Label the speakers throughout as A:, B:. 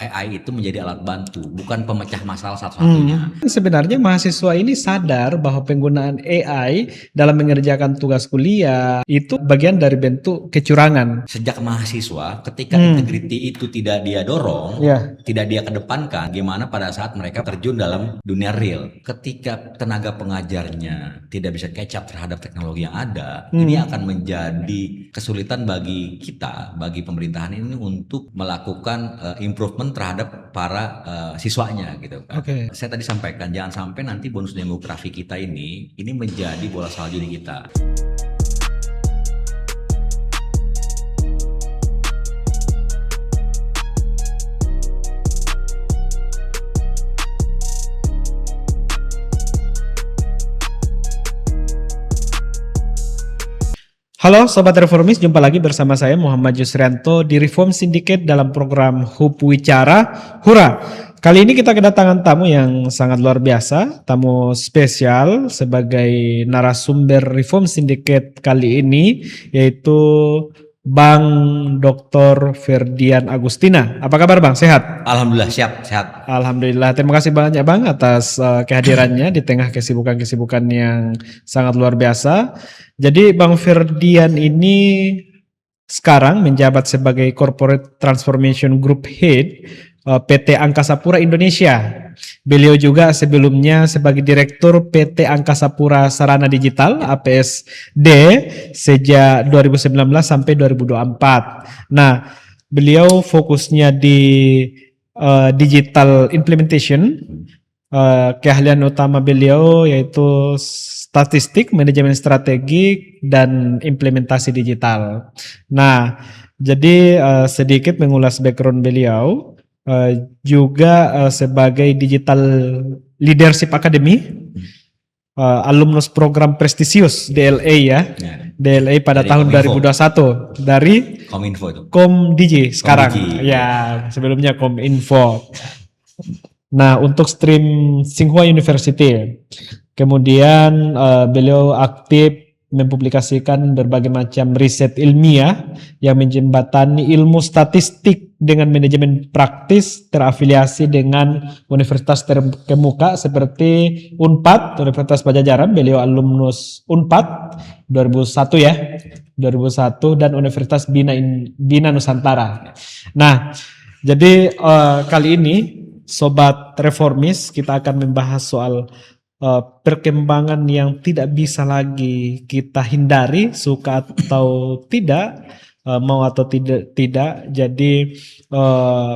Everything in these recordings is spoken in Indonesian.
A: AI itu menjadi alat bantu, bukan pemecah masalah satu-satunya.
B: Sebenarnya mahasiswa ini sadar bahwa penggunaan AI dalam mengerjakan tugas kuliah itu bagian dari bentuk kecurangan.
A: Sejak mahasiswa, ketika integriti itu tidak dia dorong, tidak dia kedepankan, gimana pada saat mereka terjun dalam dunia real. Ketika tenaga pengajarnya tidak bisa catch up terhadap teknologi yang ada, ini akan menjadi kesulitan bagi kita, bagi pemerintahan ini untuk melakukan improvement terhadap para siswanya gitu kan. Saya tadi sampaikan, jangan sampai nanti bonus demografi kita ini menjadi bola salju di kita.
B: Halo Sobat Reformis, jumpa lagi bersama saya Muhammad Yusrianto di Reform Syndicate dalam program HUP Wicara. Hura! Kali ini kita kedatangan tamu yang sangat luar biasa, tamu spesial sebagai narasumber Reform Syndicate kali ini, yaitu Bang Dr. Ferdian Agustina. Apa kabar Bang? Sehat?
A: Alhamdulillah, sehat.
B: Alhamdulillah, terima kasih banyak Bang atas kehadirannya di tengah kesibukan-kesibukan yang sangat luar biasa. Jadi Bang Ferdian ini sekarang menjabat sebagai Corporate Transformation Group Head PT Angkasa Pura Indonesia. Beliau juga sebelumnya sebagai Direktur PT Angkasa Pura Sarana Digital APSD sejak 2019 sampai 2024. Nah, beliau fokusnya di digital implementation. Keahlian utama beliau yaitu statistik, manajemen strategi, dan implementasi digital. Nah, jadi sedikit mengulas background beliau, juga sebagai Digital Leadership Academy, alumnus program prestisius DLA ya. DLA pada tahun Kominfo. 2021 dari
A: Kominfo itu.
B: Komdigi sekarang. Ya, sebelumnya Kominfo. Nah, untuk stream Tsinghua University. Kemudian beliau aktif mempublikasikan berbagai macam riset ilmiah yang menjembatani ilmu statistik dengan manajemen praktis, terafiliasi dengan universitas terkemuka seperti Unpad, Universitas Pajajaran. Beliau alumnus Unpad 2001 ya, 2001, dan Universitas Bina Nusantara. Nah, jadi kali ini Sobat Reformis, kita akan membahas soal perkembangan yang tidak bisa lagi kita hindari, suka atau tidak, mau atau tidak. Jadi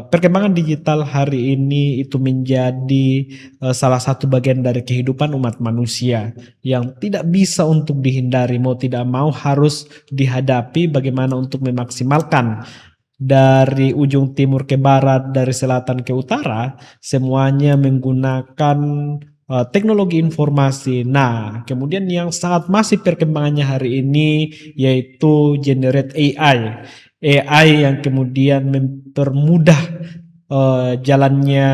B: perkembangan digital hari ini itu menjadi salah satu bagian dari kehidupan umat manusia yang tidak bisa untuk dihindari, mau tidak mau harus dihadapi. Bagaimana untuk memaksimalkan dari ujung timur ke barat, dari selatan ke utara, semuanya menggunakan teknologi informasi. Nah, kemudian yang sangat masif perkembangannya hari ini yaitu generate AI. AI yang kemudian mempermudah jalannya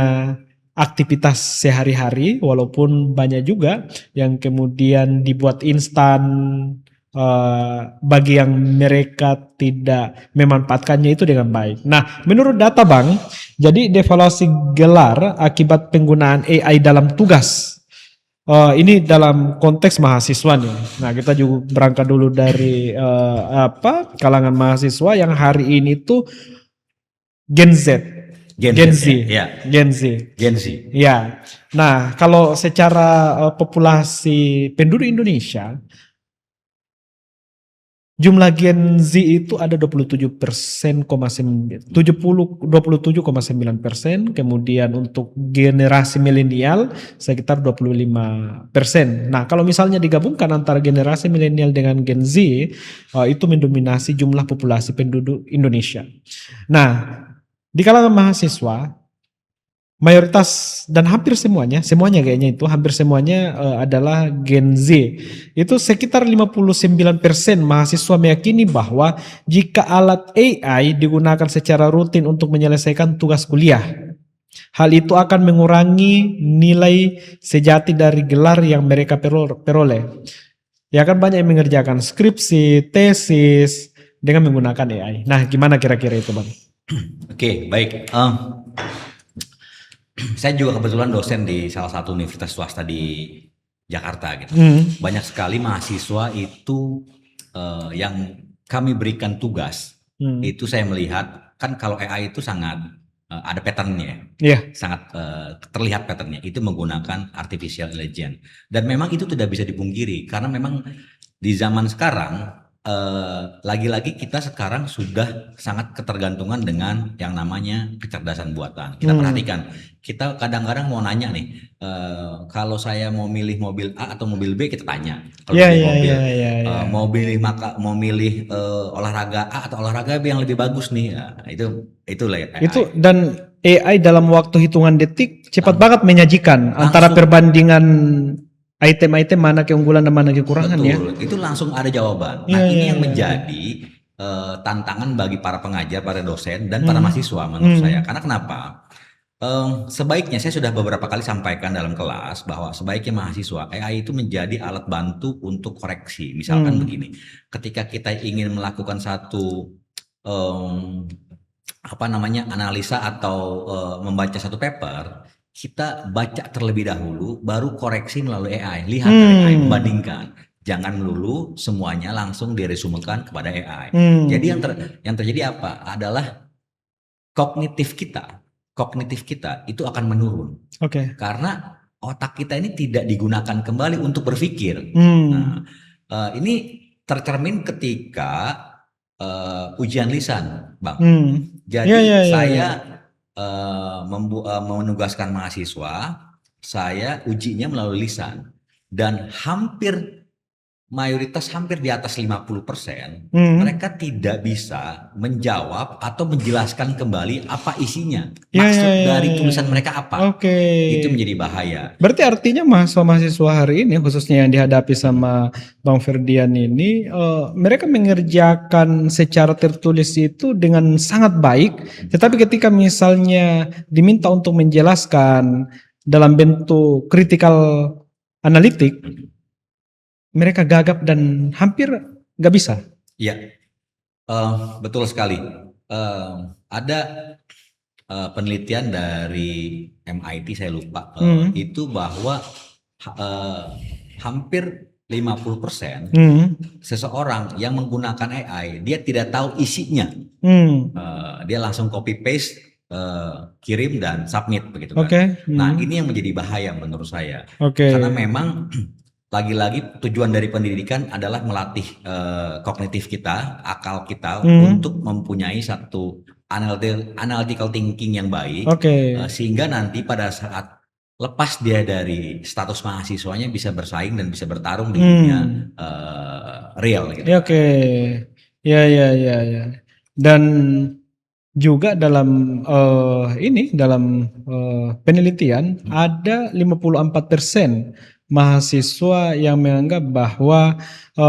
B: aktivitas sehari-hari, walaupun banyak juga yang kemudian dibuat instan bagi yang mereka tidak memanfaatkannya itu dengan baik. Nah, menurut data Bang, jadi devaluasi gelar akibat penggunaan AI dalam tugas. Ini dalam konteks mahasiswa nih. Nah, kita juga berangkat dulu dari kalangan mahasiswa yang hari ini tuh Gen Z. Gen Z. Ya. Nah, kalau secara populasi penduduk Indonesia, jumlah Gen Z itu ada 27,9%, kemudian untuk generasi milenial sekitar 25%. Nah, kalau misalnya digabungkan antara generasi milenial dengan Gen Z, itu mendominasi jumlah populasi penduduk Indonesia. Nah, di kalangan mahasiswa, mayoritas dan hampir semuanya kayaknya itu hampir semuanya adalah Gen Z. Itu sekitar 59% mahasiswa meyakini bahwa jika alat AI digunakan secara rutin untuk menyelesaikan tugas kuliah, hal itu akan mengurangi nilai sejati dari gelar yang mereka peroleh. Ya kan, banyak yang mengerjakan skripsi, tesis dengan menggunakan AI. Nah, gimana kira-kira itu Bang?
A: Oke, baik. saya juga kebetulan dosen di salah satu universitas swasta di Jakarta gitu. Banyak sekali mahasiswa itu yang kami berikan tugas, itu saya melihat kan kalau AI itu sangat ada patternnya, sangat terlihat patternnya, itu menggunakan artificial intelligence. Dan memang itu tidak bisa dipungkiri karena memang di zaman sekarang lagi-lagi kita sekarang sudah sangat ketergantungan dengan yang namanya kecerdasan buatan. Kita perhatikan, kita kadang-kadang mau nanya nih, kalau saya mau milih mobil A atau mobil B, kita tanya. Kalau mau milih olahraga A atau olahraga B yang lebih bagus nih, itu lah.
B: Itu dan AI dalam waktu hitungan detik cepat banget menyajikan antara perbandingan item-item mana keunggulan dan mana kekurangan.
A: Betul, itu langsung ada jawaban. Nah, ini yang menjadi tantangan bagi para pengajar, para dosen, dan para mahasiswa menurut saya. Karena kenapa? Sebaiknya saya sudah beberapa kali sampaikan dalam kelas bahwa sebaiknya mahasiswa AI itu menjadi alat bantu untuk koreksi. Misalkan begini, ketika kita ingin melakukan satu analisa atau membaca satu paper, kita baca terlebih dahulu, baru koreksi melalui AI. Lihat dari AI, membandingkan. Jangan melulu semuanya langsung diresumekan kepada AI. Jadi yang terjadi apa? Adalah kognitif kita itu akan menurun. Karena otak kita ini tidak digunakan kembali untuk berpikir. Nah, ini tercermin ketika ujian lisan, Bang. Jadi saya menugaskan mahasiswa, saya ujinya melalui lisan, dan mayoritas hampir di atas 50%, mereka tidak bisa menjawab atau menjelaskan kembali apa isinya, maksud dari tulisan mereka apa. Itu menjadi bahaya.
B: Berarti artinya mahasiswa hari ini, khususnya yang dihadapi sama Bang Ferdian ini, mereka mengerjakan secara tertulis itu dengan sangat baik, tetapi ketika misalnya diminta untuk menjelaskan dalam bentuk critical analitik, mereka gagap dan hampir nggak bisa.
A: Iya, betul sekali. Ada penelitian dari MIT, saya lupa, itu bahwa hampir 50% seseorang yang menggunakan AI, dia tidak tahu isinya. Dia langsung copy paste, kirim dan submit begitu kan. Nah, ini yang menjadi bahaya menurut saya. Karena memang lagi-lagi tujuan dari pendidikan adalah melatih kognitif kita, akal kita untuk mempunyai satu analytical thinking yang baik, sehingga nanti pada saat lepas dia dari status mahasiswanya bisa bersaing dan bisa bertarung di dunia real gitu.
B: Ya. Dan juga dalam dalam penelitian ada 54% mahasiswa yang menganggap bahwa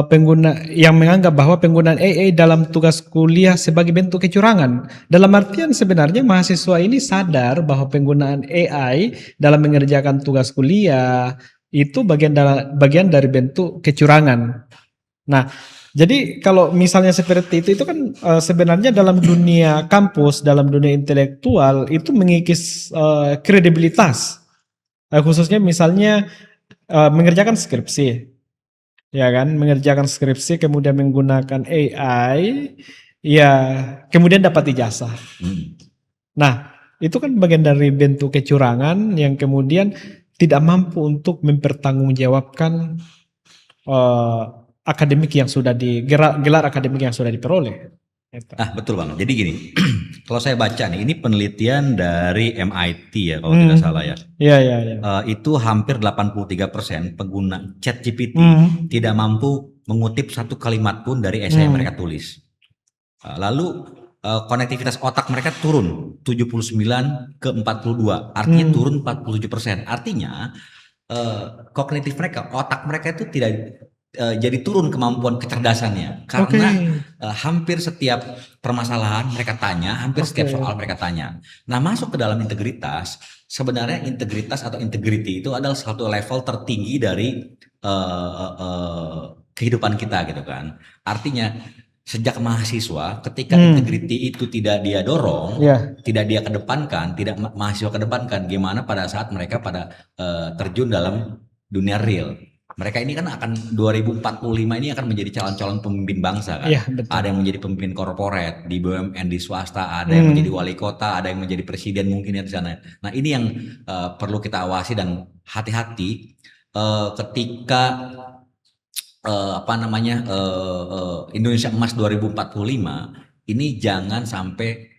B: penggunaan AI dalam tugas kuliah sebagai bentuk kecurangan. Dalam artian sebenarnya mahasiswa ini sadar bahwa penggunaan AI dalam mengerjakan tugas kuliah itu bagian dari bentuk kecurangan. Nah, jadi kalau misalnya seperti itu kan sebenarnya dalam dunia kampus, dalam dunia intelektual itu mengikis kredibilitas. Khususnya misalnya mengerjakan skripsi, ya kan, mengerjakan skripsi kemudian menggunakan AI, ya kemudian dapat ijazah. Nah, itu kan bagian dari bentuk kecurangan yang kemudian tidak mampu untuk mempertanggungjawabkan akademik yang sudah gelar akademik yang sudah diperoleh.
A: Betul Bang. Jadi gini, kalau saya baca nih, ini penelitian dari MIT ya kalau tidak salah ya. Itu hampir 83% pengguna ChatGPT tidak mampu mengutip satu kalimat pun dari esai yang mereka tulis. Lalu konektivitas otak mereka turun 79 ke 42, artinya turun 47%. Artinya kognitif mereka, otak mereka itu tidak jadi turun kemampuan kecerdasannya karena hampir setiap permasalahan mereka tanya, hampir setiap soal mereka tanya. Nah, masuk ke dalam integritas, sebenarnya integritas atau integrity itu adalah satu level tertinggi dari kehidupan kita gitu kan. Artinya sejak mahasiswa ketika integriti itu tidak dia dorong, tidak dia kedepankan, tidak mahasiswa kedepankan, gimana pada saat mereka pada terjun dalam dunia real. Mereka ini kan akan 2045 ini akan menjadi calon-calon pemimpin bangsa kan. Ada yang menjadi pemimpin korporat di BUMN, di swasta, ada yang menjadi wali kota, ada yang menjadi presiden mungkin ya di sana. Nah ini yang perlu kita awasi dan hati-hati ketika Indonesia Emas 2045 ini jangan sampai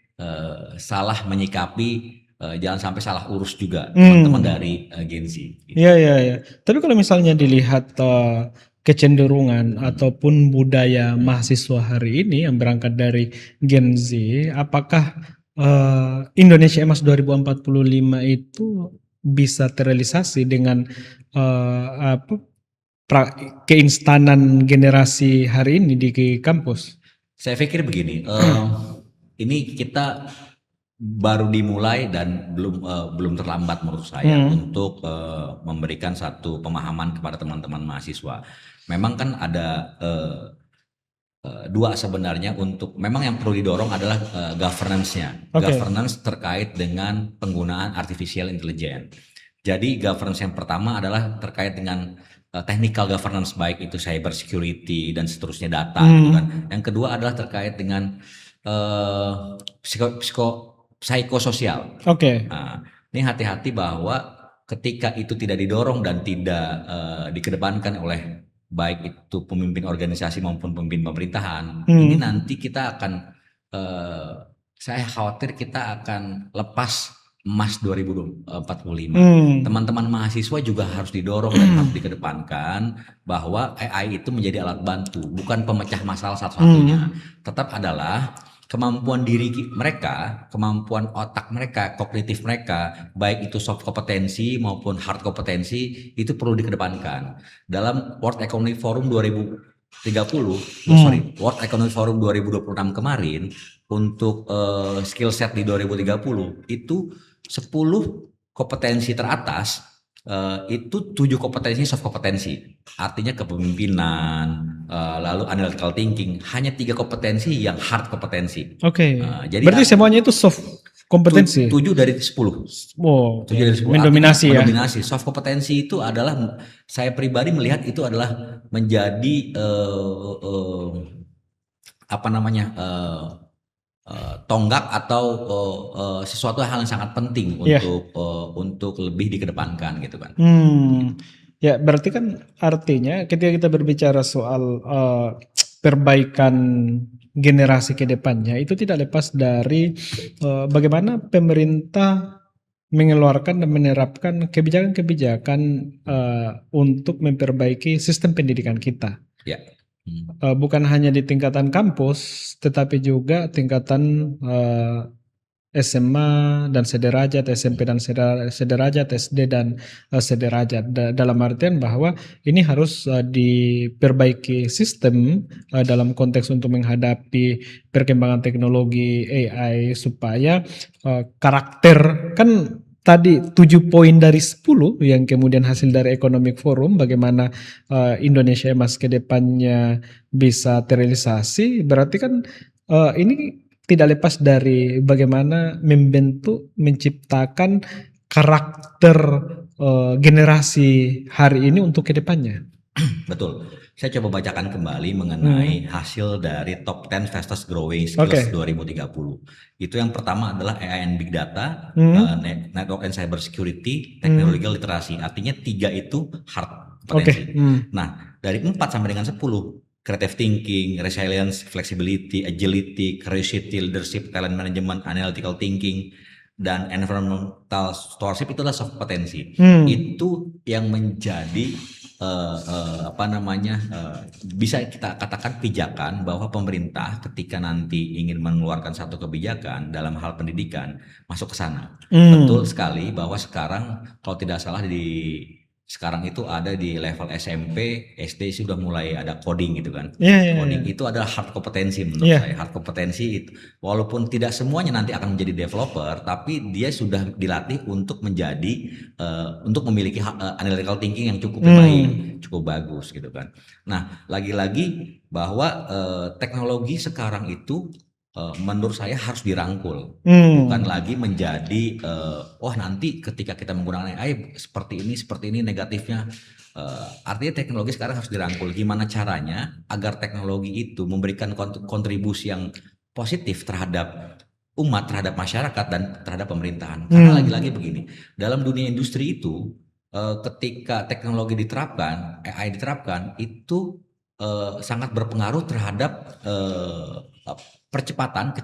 A: salah menyikapi. Jangan sampai salah urus juga teman-teman dari Gen Z.
B: Gitu. Iya. Tapi kalau misalnya dilihat kecenderungan ataupun budaya mahasiswa hari ini yang berangkat dari Gen Z, apakah Indonesia Emas 2045 itu bisa terrealisasi dengan keinstanan generasi hari ini di kampus?
A: Saya pikir begini, ini kita baru dimulai dan belum terlambat menurut saya untuk memberikan satu pemahaman kepada teman-teman mahasiswa. Memang kan ada dua sebenarnya memang yang perlu didorong adalah governance-nya. Governance terkait dengan penggunaan artificial intelligence. Jadi governance yang pertama adalah terkait dengan technical governance, baik itu cyber security dan seterusnya, data gitu kan. Yang kedua adalah terkait dengan psikososial. Nah, ini hati-hati bahwa ketika itu tidak didorong dan tidak dikedepankan oleh baik itu pemimpin organisasi maupun pemimpin pemerintahan, ini nanti kita akan, saya khawatir kita akan lepas Emas 2045. Teman-teman mahasiswa juga harus didorong dan harus dikedepankan bahwa AI itu menjadi alat bantu, bukan pemecah masalah satu-satunya. Tetap adalah kemampuan diri mereka, kemampuan otak mereka, kognitif mereka, baik itu soft kompetensi maupun hard kompetensi, itu perlu dikedepankan. Dalam World Economic Forum 2030, World Economic Forum 2026 kemarin, untuk skill set di 2030, itu 10 kompetensi teratas, itu 7 kompetensi soft kompetensi, artinya kepemimpinan, lalu analytical thinking. Hanya 3 kompetensi yang hard kompetensi.
B: Jadi berarti semuanya itu soft kompetensi.
A: 7 dari 10. 7 dari 10.
B: Mendominasi ya.
A: Mendominasi. Soft kompetensi itu adalah, saya pribadi melihat itu adalah menjadi tonggak atau sesuatu hal yang sangat penting untuk lebih dikedepankan gitu kan.
B: Ya berarti kan artinya ketika kita berbicara soal perbaikan generasi ke depannya, itu tidak lepas dari bagaimana pemerintah mengeluarkan dan menerapkan kebijakan-kebijakan untuk memperbaiki sistem pendidikan kita. Bukan hanya di tingkatan kampus, tetapi juga tingkatan SMA dan sederajat, SMP dan sederajat, SD dan sederajat. Dalam artian bahwa ini harus diperbaiki sistem dalam konteks untuk menghadapi perkembangan teknologi AI, supaya karakter, kan tadi 7 poin dari 10 yang kemudian hasil dari Economic Forum, bagaimana Indonesia Emas ke depannya bisa terrealisasi, berarti kan ini tidak lepas dari bagaimana membentuk, menciptakan karakter generasi hari ini untuk ke depannya.
A: Betul. Saya coba bacakan kembali mengenai hasil dari top 10 fastest growing skills 2030. Itu yang pertama adalah AI and Big Data, Network and Cyber Security, Technological Literacy. Artinya 3 itu hard kompetensi. Nah, dari 4 sampai dengan 10, creative thinking, resilience, flexibility, agility, curiosity, leadership, talent management, analytical thinking, dan environmental stewardship, itu adalah soft kompetensi. Itu yang menjadi bisa kita katakan pijakan bahwa pemerintah ketika nanti ingin mengeluarkan satu kebijakan dalam hal pendidikan masuk ke sana. Betul sekali bahwa sekarang kalau tidak salah di sekarang itu ada di level SMP, SD sudah mulai ada coding gitu kan. Coding itu adalah hard kompetensi menurut saya. Hard kompetensi itu walaupun tidak semuanya nanti akan menjadi developer, tapi dia sudah dilatih untuk menjadi untuk memiliki analytical thinking yang cukup baik, cukup bagus gitu kan. Nah, lagi-lagi bahwa teknologi sekarang itu menurut saya harus dirangkul, bukan lagi menjadi nanti ketika kita menggunakan AI seperti ini negatifnya. Artinya teknologi sekarang harus dirangkul. Gimana caranya agar teknologi itu memberikan kontribusi yang positif terhadap umat, terhadap masyarakat dan terhadap pemerintahan. Karena lagi-lagi begini, dalam dunia industri itu ketika teknologi diterapkan, AI diterapkan itu sangat berpengaruh terhadap kecepatan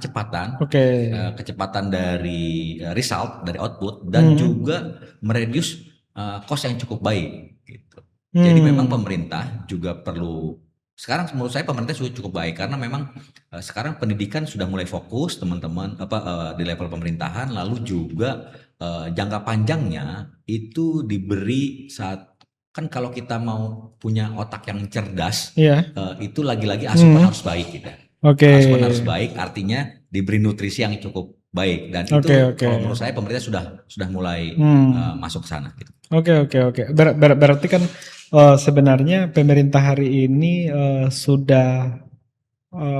A: dari result, dari output, dan juga mereduce cost yang cukup baik gitu. Jadi memang pemerintah juga perlu, sekarang menurut saya pemerintah sudah cukup baik karena memang sekarang pendidikan sudah mulai fokus teman-teman di level pemerintahan, lalu juga jangka panjangnya itu diberi saat kan kalau kita mau punya otak yang cerdas, itu lagi-lagi asupan harus baik gitu. Asupan harus baik, artinya diberi nutrisi yang cukup baik, dan itu kalau menurut saya pemerintah sudah mulai masuk ke sana gitu.
B: Berarti kan sebenarnya pemerintah hari ini sudah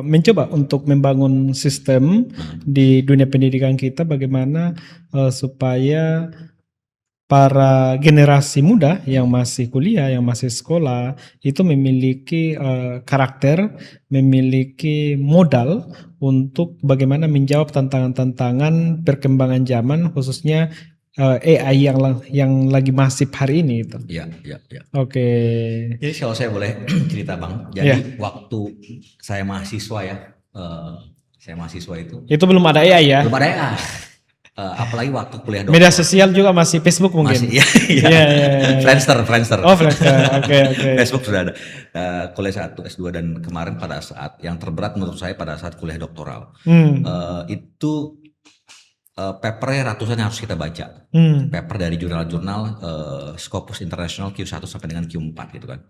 B: mencoba untuk membangun sistem di dunia pendidikan kita bagaimana supaya para generasi muda yang masih kuliah, yang masih sekolah itu memiliki karakter, memiliki modal untuk bagaimana menjawab tantangan-tantangan perkembangan zaman, khususnya AI yang lagi masif hari ini itu.
A: Iya. Jadi kalau saya boleh cerita Bang, jadi waktu saya mahasiswa itu belum ada AI ya? Belum ada AI. Apalagi waktu kuliah dokter.
B: Media sosial juga masih Facebook mungkin.
A: Masih, iya. Friendster.
B: Oh, Friendster. Oke.
A: Facebook sudah ada. Kuliah 1, S2 dan kemarin pada saat yang terberat menurut saya pada saat kuliah doktoral. Itu papernya ratusan yang harus kita baca. Paper dari jurnal-jurnal Scopus International Q1 sampai dengan Q4 gitu kan.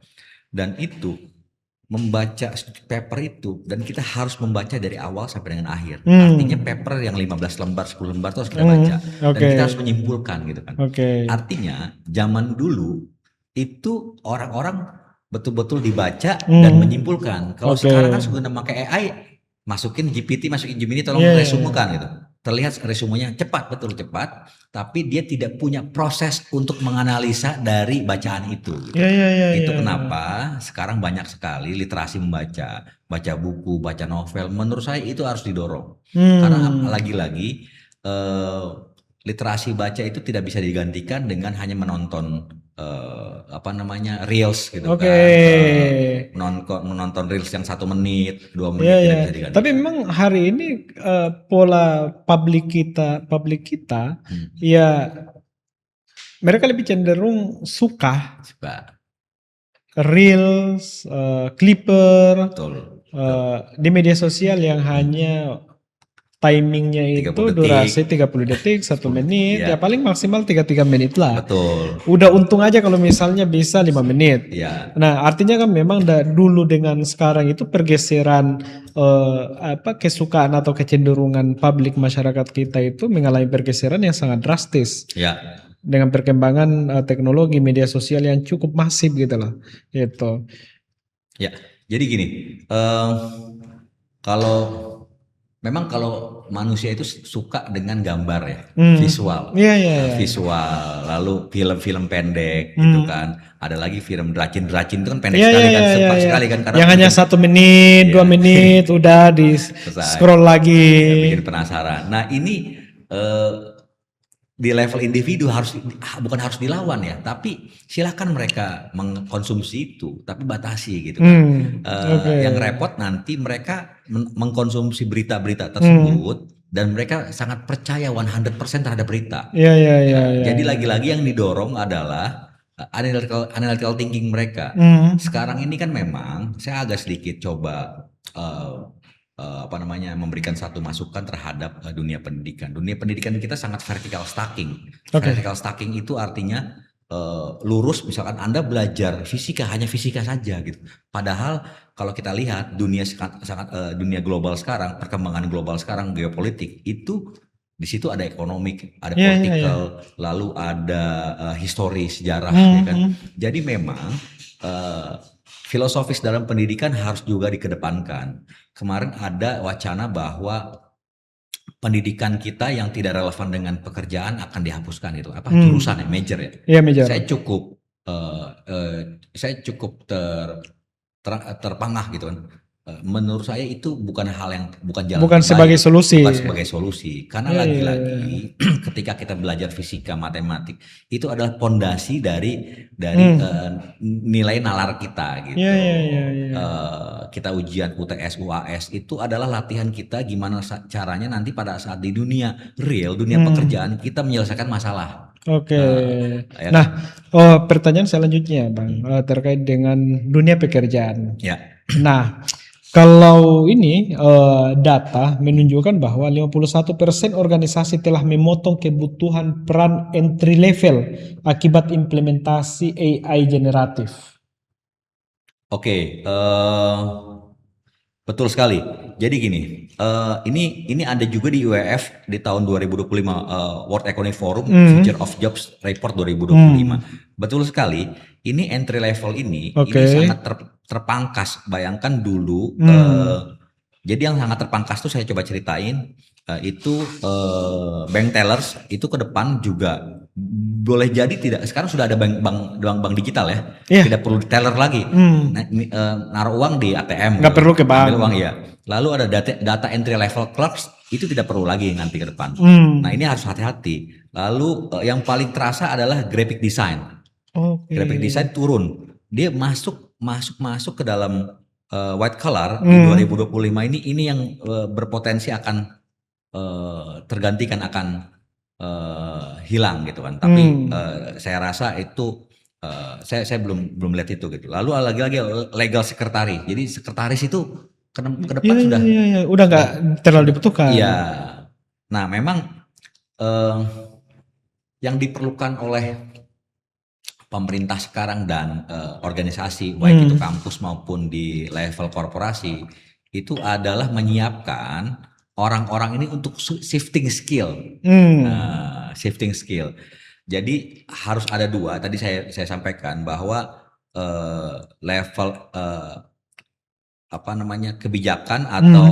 A: Dan itu membaca paper itu, dan kita harus membaca dari awal sampai dengan akhir. Artinya paper yang 15 lembar, 10 lembar itu harus kita baca. Dan kita harus menyimpulkan gitu kan. Artinya zaman dulu itu orang-orang betul-betul dibaca dan menyimpulkan. Kalau sekarang kan sudah pakai AI, masukin GPT, masukin Gemini, tolong resumekan gitu. Terlihat resumenya cepat, tapi dia tidak punya proses untuk menganalisa dari bacaan itu. Itu kenapa sekarang banyak sekali literasi membaca, baca buku, baca novel. Menurut saya itu harus didorong. Karena lagi-lagi literasi baca itu tidak bisa digantikan dengan hanya menonton reels gitu kan. Menonton reels yang 1 menit, 2 menit tidak bisa digantikan.
B: Tapi memang hari ini pola publik kita ya mereka lebih cenderung suka reels, clipper, di media sosial yang hanya timingnya itu durasi 30 detik, 1 menit, ya paling maksimal 33 menit lah.
A: Betul.
B: Udah untung aja kalau misalnya bisa 5 menit. Nah, artinya kan memang dulu dengan sekarang itu pergeseran kesukaan atau kecenderungan publik masyarakat kita itu mengalami pergeseran yang sangat drastis. Dengan perkembangan teknologi media sosial yang cukup masif gitu loh. Gitu.
A: Ya, jadi gini, kalau manusia itu suka dengan gambar ya, visual, visual, lalu film-film pendek gitu kan. Ada lagi film dracin itu kan pendek sekali kan, cepat sekali kan. Karena
B: yang hanya 1 menit, 2 menit udah di scroll lagi.
A: Bikin penasaran. Nah ini di level individu bukan harus dilawan ya, tapi silakan mereka mengkonsumsi itu, tapi batasi gitu kan. Yang repot nanti mereka mengkonsumsi berita-berita tersebut dan mereka sangat percaya 100% terhadap berita. Jadi lagi-lagi yang didorong adalah analytical thinking mereka. Sekarang ini kan memang saya agak sedikit coba memberikan satu masukan terhadap dunia pendidikan. Dunia pendidikan kita sangat vertical stacking. Vertical stacking itu artinya lurus, misalkan Anda belajar fisika hanya fisika saja gitu. Padahal kalau kita lihat dunia dunia global sekarang, perkembangan global sekarang, geopolitik itu di situ ada ekonomi, ada political, lalu ada histori, sejarah, ya kan. Jadi memang filosofis dalam pendidikan harus juga dikedepankan. Kemarin ada wacana bahwa pendidikan kita yang tidak relevan dengan pekerjaan akan dihapuskan, itu apa jurusan ya, major ya.
B: Iya, major.
A: Saya cukup terpangah gitu kan. Menurut saya itu bukan jalan
B: sebagai solusi.
A: Bukan sebagai solusi, karena lagi-lagi ketika kita belajar fisika, matematik itu adalah pondasi dari nilai nalar kita gitu. Kita ujian UTS, UAS itu adalah latihan kita gimana caranya nanti pada saat di dunia real, dunia pekerjaan kita menyelesaikan masalah.
B: Nah, pertanyaan selanjutnya Bang, terkait dengan dunia pekerjaan. Nah, kalau ini data menunjukkan bahwa 51% organisasi telah memotong kebutuhan peran entry level akibat implementasi AI generatif.
A: Betul sekali. Jadi gini, ini ada juga di IWF di tahun 2025 World Economic Forum Future of Jobs Report 2025. Betul sekali. Ini entry level ini sangat terpangkas. Bayangkan dulu. Jadi yang sangat terpangkas tuh saya coba ceritain. Itu bank tellers itu ke depan juga boleh jadi tidak, sekarang sudah ada bank digital ya, tidak perlu teller lagi, naruh uang di ATM,
B: nggak perlu ke bank,
A: ambil uang ya. Lalu ada data entry level clerks itu tidak perlu lagi nanti ke depan. Nah ini harus hati-hati. Lalu yang paling terasa adalah graphic design. Graphic design turun, dia masuk ke dalam white collar di 2025 ini yang berpotensi akan tergantikan, akan hilang gitu kan. Tapi saya rasa itu saya belum lihat itu gitu. Lalu lagi-lagi legal secretary. Jadi sekretaris itu ke depan
B: udah nggak terlalu dibutuhkan.
A: Iya. Nah, memang yang diperlukan oleh pemerintah sekarang dan organisasi baik itu kampus maupun di level korporasi itu adalah menyiapkan orang-orang ini untuk shifting skill. Shifting skill. Jadi harus ada dua. Tadi saya sampaikan bahwa level kebijakan atau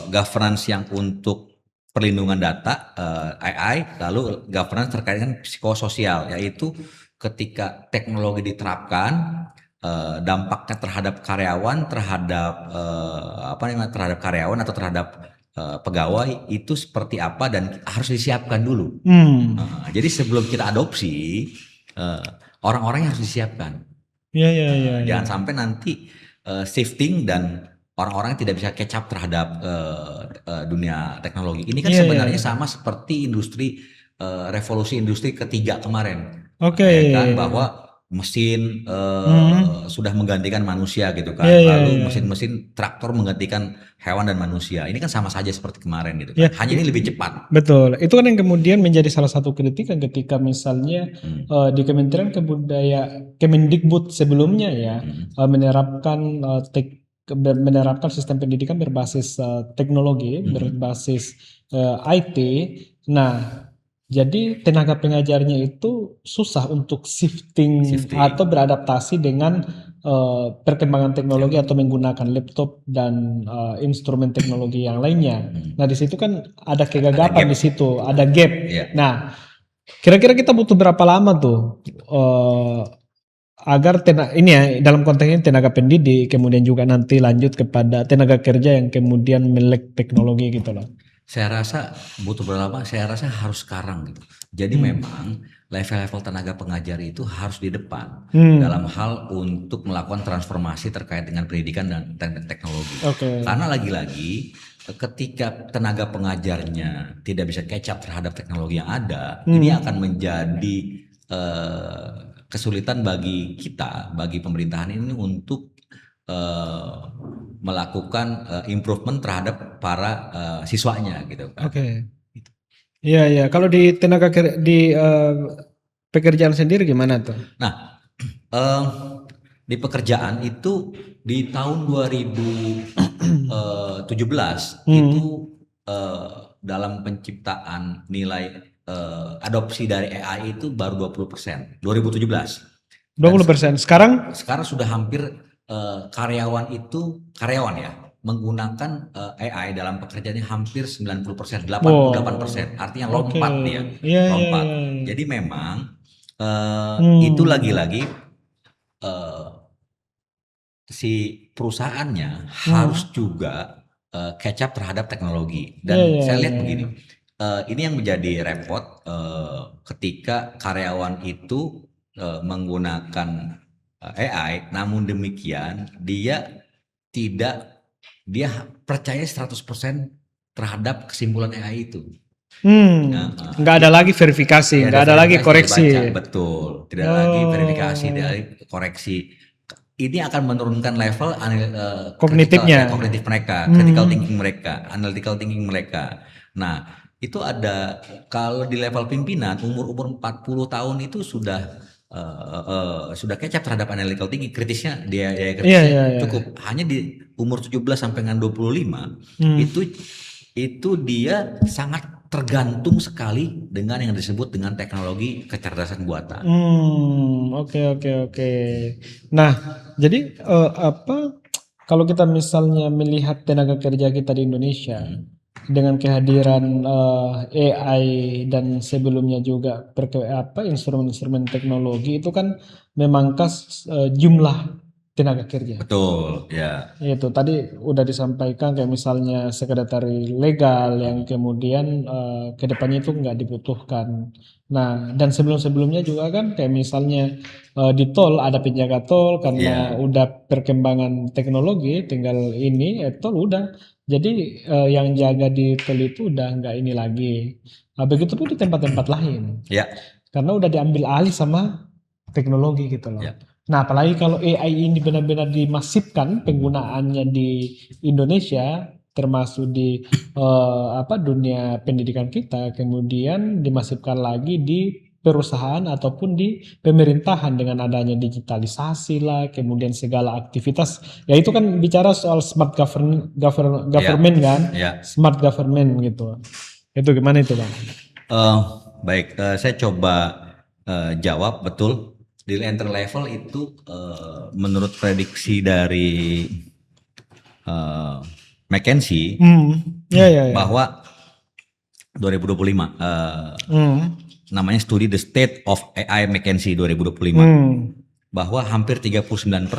A: governance yang untuk perlindungan data AI, lalu governance terkait dengan psikososial, yaitu ketika teknologi diterapkan dampaknya terhadap karyawan, terhadap pegawai itu seperti apa dan harus disiapkan dulu. Jadi sebelum kita adopsi, orang-orangnya harus disiapkan. Jangan sampai nanti shifting dan orang-orang tidak bisa catch up terhadap dunia teknologi. Ini kan sebenarnya sama seperti revolusi industri ketiga kemarin. Kan bahwa mesin sudah menggantikan manusia gitu kan. Lalu mesin-mesin traktor menggantikan hewan dan manusia. Ini kan sama saja seperti kemarin gitu kan. Hanya ini lebih cepat.
B: Betul. Itu kan yang kemudian menjadi salah satu kritikan ketika misalnya di Kementerian Kemendikbud sebelumnya menerapkan sistem pendidikan berbasis teknologi, berbasis IT. Nah, jadi tenaga pengajarnya itu susah untuk shifting atau beradaptasi dengan perkembangan teknologi atau menggunakan laptop dan instrumen teknologi yang lainnya. Nah di situ kan ada kegagapan, di situ ada gap. Nah kira-kira kita butuh berapa lama tuh agar dalam konteks ini tenaga pendidik, kemudian juga nanti lanjut kepada tenaga kerja yang kemudian melek teknologi gitu loh.
A: Saya rasa butuh berapa? Saya rasa harus sekarang gitu. Jadi memang level-level tenaga pengajar itu harus di depan dalam hal untuk melakukan transformasi terkait dengan pendidikan dan teknologi. Karena lagi-lagi ketika tenaga pengajarnya tidak bisa catch up terhadap teknologi yang ada, ini akan menjadi kesulitan bagi kita, bagi pemerintahan ini untuk melakukan improvement terhadap para siswanya gitu kan.
B: Iya. Kalau di pekerjaan sendiri gimana tuh?
A: Nah, di pekerjaan itu di tahun 2017 itu dalam penciptaan nilai adopsi dari AI itu baru 20%, 2017.
B: 20%. Sekarang
A: sudah hampir karyawan ya menggunakan AI dalam pekerjaannya hampir 90%, 88%. Artinya lompat dia, lompat. Jadi memang itu lagi-lagi si perusahaannya harus juga catch up terhadap teknologi. Dan saya lihat begini, ini yang menjadi repot ketika karyawan itu menggunakan AI, namun demikian dia percaya 100% terhadap kesimpulan AI itu.
B: Nggak ada lagi verifikasi, nggak ada lagi koreksi.
A: Betul, tidak lagi verifikasi, tidak lagi koreksi. Ini akan menurunkan level kognitif mereka, critical thinking mereka, analytical thinking mereka. Nah, itu ada kalau di level pimpinan umur 40 tahun itu sudah catch up terhadap analytical thinking, kritisnya dia kritisnya cukup. Hanya di umur 17 sampai dengan 25 itu dia sangat tergantung sekali dengan yang disebut dengan teknologi kecerdasan buatan.
B: Oke. Nah, jadi kalau kita misalnya melihat tenaga kerja kita di Indonesia dengan kehadiran AI dan sebelumnya juga instrumen-instrumen teknologi itu kan memangkas jumlah tenaga kerja.
A: Betul, ya.
B: Itu tadi udah disampaikan kayak misalnya sekretari legal yang kemudian kedepannya itu nggak dibutuhkan. Nah, dan sebelum-sebelumnya juga kan kayak misalnya di tol ada penjaga tol karena udah perkembangan teknologi, tinggal ini tol udah. Jadi yang jaga di tol itu udah nggak ini lagi. Nah, begitu pun di tempat-tempat lain. Karena udah diambil alih sama teknologi gitu loh. Nah, apalagi kalau AI ini benar-benar dimasifkan penggunaannya di Indonesia, termasuk di dunia pendidikan kita, kemudian dimasifkan lagi di perusahaan ataupun di pemerintahan dengan adanya digitalisasi lah, kemudian segala aktivitas. Ya itu kan bicara soal smart government kan, smart government gitu. Itu gimana itu Bang?
A: Baik, saya coba jawab. Betul. Di entry level itu menurut prediksi dari McKinsey bahwa 2025 namanya studi The State of AI McKinsey 2025 bahwa hampir 39%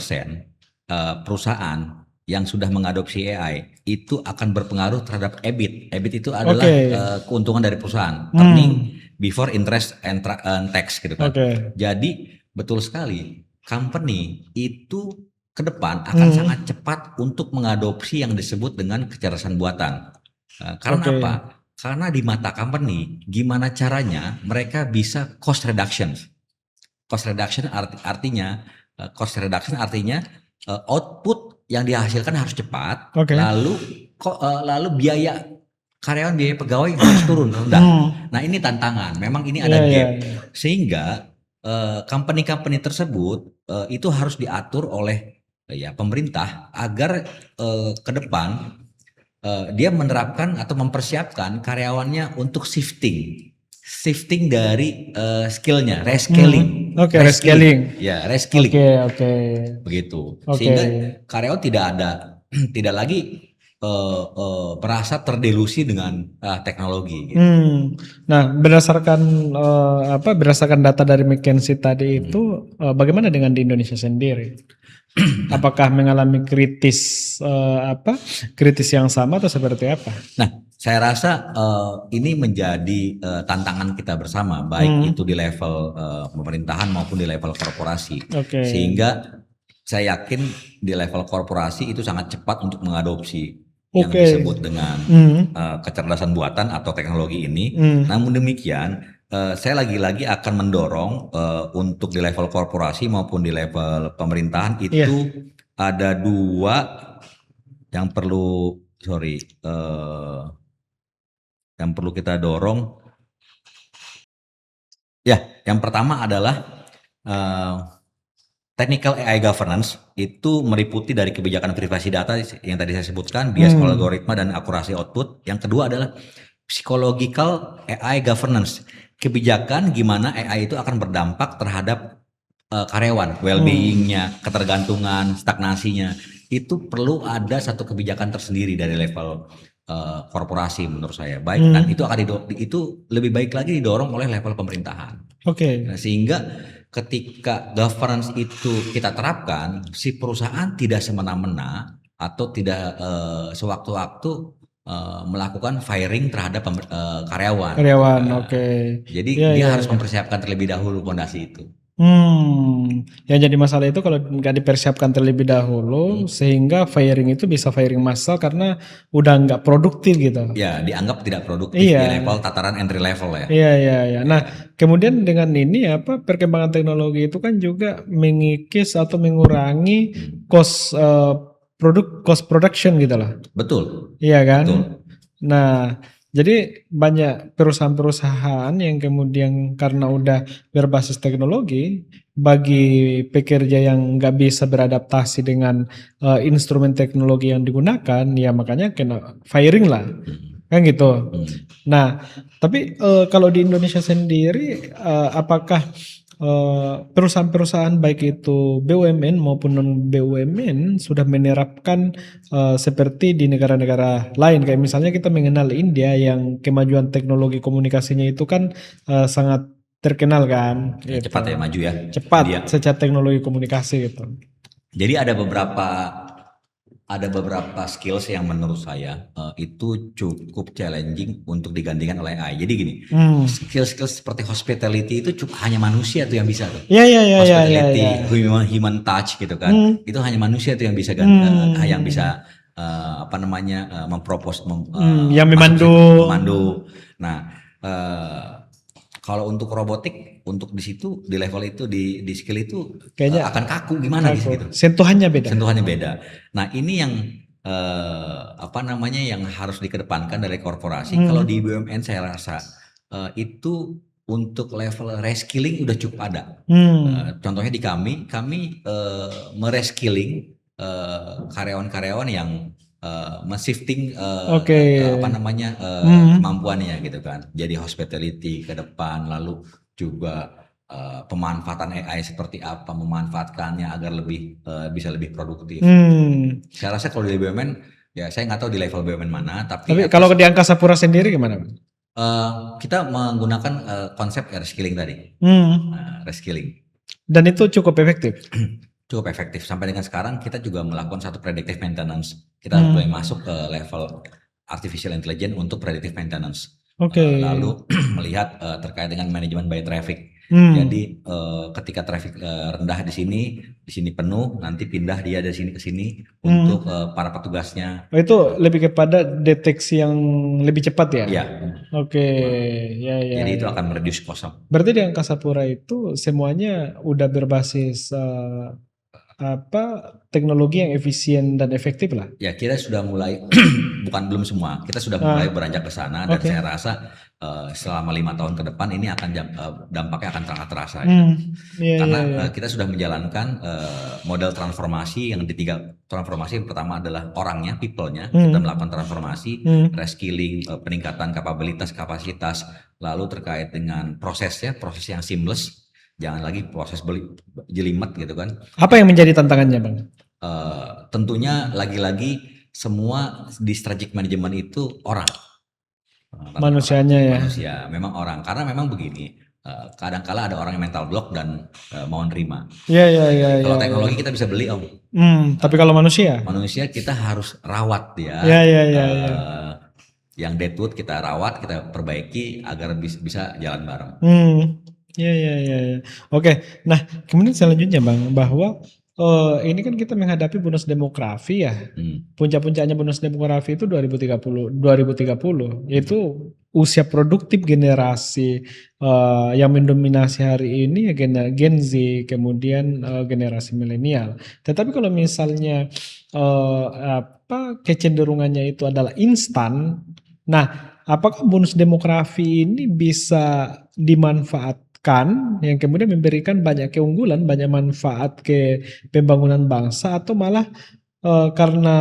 A: perusahaan yang sudah mengadopsi AI itu akan berpengaruh terhadap EBIT. EBIT itu adalah keuntungan dari perusahaan, earning before interest and tax gitu kan. Jadi betul sekali, company itu ke depan akan sangat cepat untuk mengadopsi yang disebut dengan kecerdasan buatan. Karena apa? Karena di mata company, gimana caranya mereka bisa cost reduction. Cost reduction artinya output yang dihasilkan harus cepat, lalu biaya karyawan, biaya pegawai harus turun rendah. Nah, ini tantangan. Memang ini ada gap. Sehingga company-company tersebut itu harus diatur oleh pemerintah agar ke depan dia menerapkan atau mempersiapkan karyawannya untuk shifting dari skillnya, rescaling.
B: Rescaling.
A: Ya, rescaling. Begitu. Sehingga karyawan tidak lagi merasa terdelusi dengan teknologi. Gitu.
B: Nah, berdasarkan data dari McKinsey tadi itu, bagaimana dengan di Indonesia sendiri? Apakah mengalami kritis yang sama atau seperti apa?
A: Nah, saya rasa ini menjadi tantangan kita bersama, baik itu di level pemerintahan maupun di level korporasi. Sehingga saya yakin di level korporasi itu sangat cepat untuk mengadopsi yang disebut dengan kecerdasan buatan atau teknologi ini. Namun demikian, saya lagi-lagi akan mendorong untuk di level korporasi maupun di level pemerintahan itu ada dua yang perlu kita dorong. Ya, yang pertama adalah technical AI governance itu meliputi dari kebijakan privasi data yang tadi saya sebutkan, bias algoritma dan akurasi output. Yang kedua adalah psychological AI governance, kebijakan gimana AI itu akan berdampak terhadap karyawan, well-beingnya, ketergantungan, stagnasinya. Itu perlu ada satu kebijakan tersendiri dari level korporasi menurut saya. Baik, dan itu akan itu lebih baik lagi didorong oleh level pemerintahan. Nah, sehingga ketika governance itu kita terapkan, si perusahaan tidak semena-mena atau tidak sewaktu-waktu melakukan firing terhadap karyawan. Jadi dia harus mempersiapkan terlebih dahulu fondasi itu.
B: Yang jadi masalah itu kalau nggak dipersiapkan terlebih dahulu, sehingga firing itu bisa firing massal karena udah nggak produktif gitu.
A: Ya, dianggap tidak produktif di level tataran entry level ya.
B: Iya. Nah, kemudian dengan ini perkembangan teknologi itu kan juga mengikis atau mengurangi cost production gitu lah.
A: Betul.
B: Iya kan?
A: Betul.
B: Nah, jadi banyak perusahaan-perusahaan yang kemudian karena udah berbasis teknologi, bagi pekerja yang nggak bisa beradaptasi dengan instrumen teknologi yang digunakan, ya makanya kena firing lah, kan gitu. Nah, tapi kalau di Indonesia sendiri, apakah perusahaan-perusahaan baik itu BUMN maupun non BUMN sudah menerapkan seperti di negara-negara lain, kayak misalnya kita mengenal India yang kemajuan teknologi komunikasinya itu kan sangat terkenal kan, gitu.
A: Cepat ya, maju ya.
B: Cepat secara teknologi komunikasi gitu.
A: Jadi ada beberapa skills yang menurut saya itu cukup challenging untuk digantikan oleh AI. Jadi gini, skill-skill seperti hospitality itu hanya manusia tuh yang bisa tuh. Hospitality, human touch gitu kan. Itu hanya manusia tuh yang bisa yang bisa mempropos,
B: yang memandu.
A: Nah, kalau untuk robotik, untuk di situ, di level itu, di skill itu kayaknya akan kaku gimana gitu.
B: Sentuhannya beda.
A: Nah, ini yang yang harus dikedepankan dari korporasi. Kalau di BUMN saya rasa itu untuk level reskilling udah cukup ada. Contohnya di kami mereskilling karyawan-karyawan yang shifting kemampuannya gitu kan. Jadi hospitality ke depan, lalu juga pemanfaatan AI seperti apa, memanfaatkannya agar bisa lebih produktif. Saya rasa kalau di BUMN, ya saya nggak tahu di level BUMN mana, tapi
B: kalau di Angkasa Pura sendiri gimana?
A: Kita menggunakan konsep reskilling tadi, reskilling.
B: Dan itu cukup efektif.
A: Cukup efektif. Sampai dengan sekarang kita juga melakukan satu predictive maintenance. Kita mulai masuk ke level artificial intelligence untuk predictive maintenance. Lalu melihat terkait dengan manajemen by traffic. Jadi ketika traffic rendah di sini penuh, nanti pindah dia dari sini ke sini untuk para petugasnya.
B: Itu lebih kepada deteksi yang lebih cepat ya?
A: Iya.
B: Jadi
A: itu akan mereduce cost.
B: Berarti di Angkasa Pura itu semuanya udah berbasis teknologi yang efisien dan efektif lah.
A: Ya, kita sudah mulai belum semua. Kita sudah mulai beranjak ke sana dan saya rasa selama 5 tahun ke depan ini akan dampaknya akan sangat terasa. Karena kita sudah menjalankan model transformasi yang transformasi yang pertama adalah orangnya, people-nya. Kita melakukan transformasi, reskilling, peningkatan kapasitas, lalu terkait dengan proses yang seamless. Jangan lagi proses jelimet gitu kan.
B: Apa yang menjadi tantangannya, Bang?
A: Tentunya lagi-lagi semua di strategic management itu orang.
B: Manusianya ya.
A: Manusia, memang orang. Karena memang begini, kadang-kala ada orang yang mental block dan mau nerima.
B: Iya.
A: Kalau teknologi kita bisa beli om.
B: Tapi kalau manusia?
A: Manusia kita harus rawat dia.
B: Iya.
A: Yang deadwood kita rawat, kita perbaiki agar bisa jalan bareng.
B: Iya. Oke, nah kemudian selanjutnya Bang, bahwa ini kan kita menghadapi bonus demografi ya. Puncak-puncaknya bonus demografi itu 2030, yaitu usia produktif generasi yang mendominasi hari ini Gen Z, kemudian generasi milenial. Tetapi kalau misalnya kecenderungannya itu adalah instan, nah apakah bonus demografi ini bisa dimanfaatkan yang kemudian memberikan banyak keunggulan, banyak manfaat ke pembangunan bangsa, atau malah karena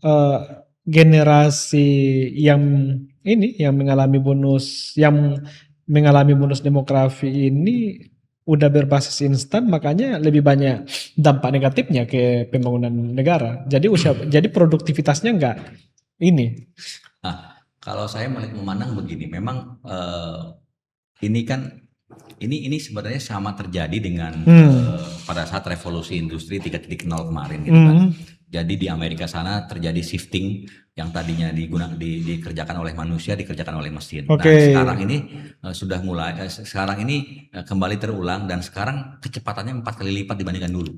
B: eh, generasi yang yang mengalami bonus demografi ini udah berbasis instan, makanya lebih banyak dampak negatifnya ke pembangunan negara. Jadi produktivitasnya enggak ini.
A: Nah, kalau saya memandang begini, memang ini kan ini sebenarnya sama terjadi dengan pada saat revolusi industri 3.0 kemarin gitu kan. Jadi di Amerika sana terjadi shifting yang tadinya dikerjakan oleh manusia dikerjakan oleh mesin. Nah, sekarang ini sekarang ini kembali terulang, dan sekarang kecepatannya 4 kali lipat dibandingkan dulu.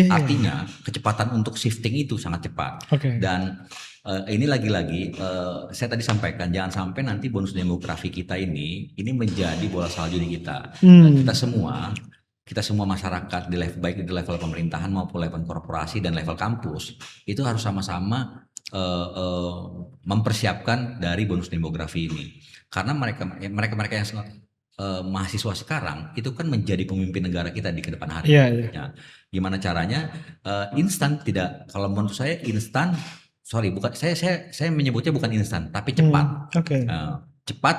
A: Artinya kecepatan untuk shifting itu sangat cepat. Dan ini lagi-lagi saya tadi sampaikan, jangan sampai nanti bonus demografi kita ini menjadi bola salju di kita. Kita semua masyarakat baik di level pemerintahan maupun level korporasi dan level kampus itu harus sama-sama mempersiapkan dari bonus demografi ini, karena mereka yang mahasiswa sekarang itu kan menjadi pemimpin negara kita di kedepan hari. Ya, gimana caranya? Instan tidak, kalau menurut saya instan, bukan saya menyebutnya bukan instan tapi cepat. Cepat